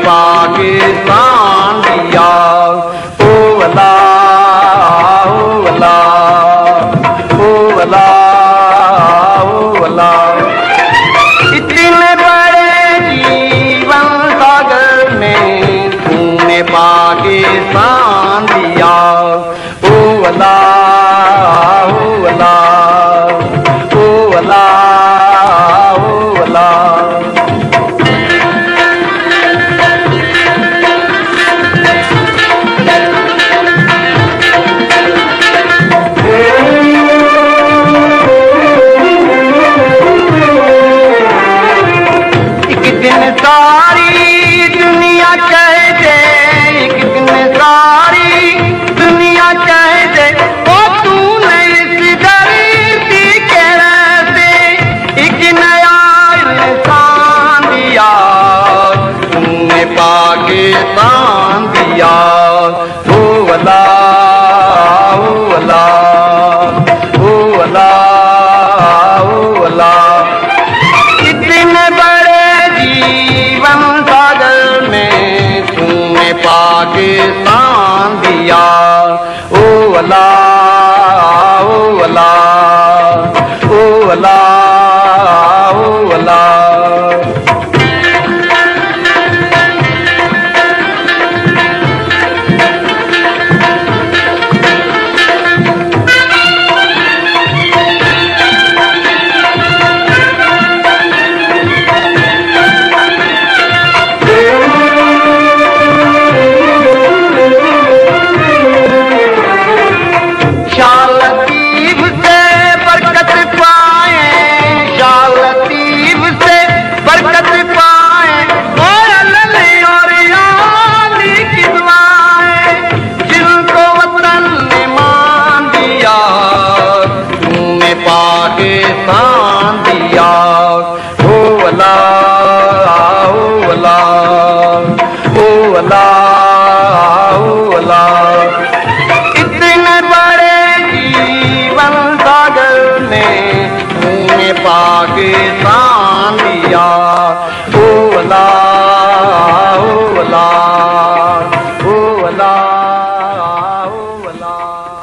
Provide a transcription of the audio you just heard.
पाकिस्तान दिया। ओ अल्लाह ओ अल्लाह ओ अल्लाह ओ अल्लाह। इतने बड़े जीवन सागर में तूने पाकिस्तान दिया। ओ अल्लाह ओ अल्लाह ओ अल्लाह ओ अल्लाह। सारी दुनिया कह दे, एक दिन सारी दुनिया कह दे, ओ तूने इस धरती के रहते एक नया इंसान दिया। तूने पाकिस्तान दिया। ओ अल्लाह ओ अल्लाह ओ अल्लाह ओ अल्लाह। इतने बड़े जीवन सागर में तूने पाकिस्तान दिया। ओ अल्लाह ओ अल्लाह ओ अल्लाह ओ अल्लाह। पाकिस्तान दिया। ओ अल्लाह ओ अल्लाह ओ अल्लाह ओ अल्लाह। इतने बड़े जीवन सागर में तूने पाकिस्तान दिया।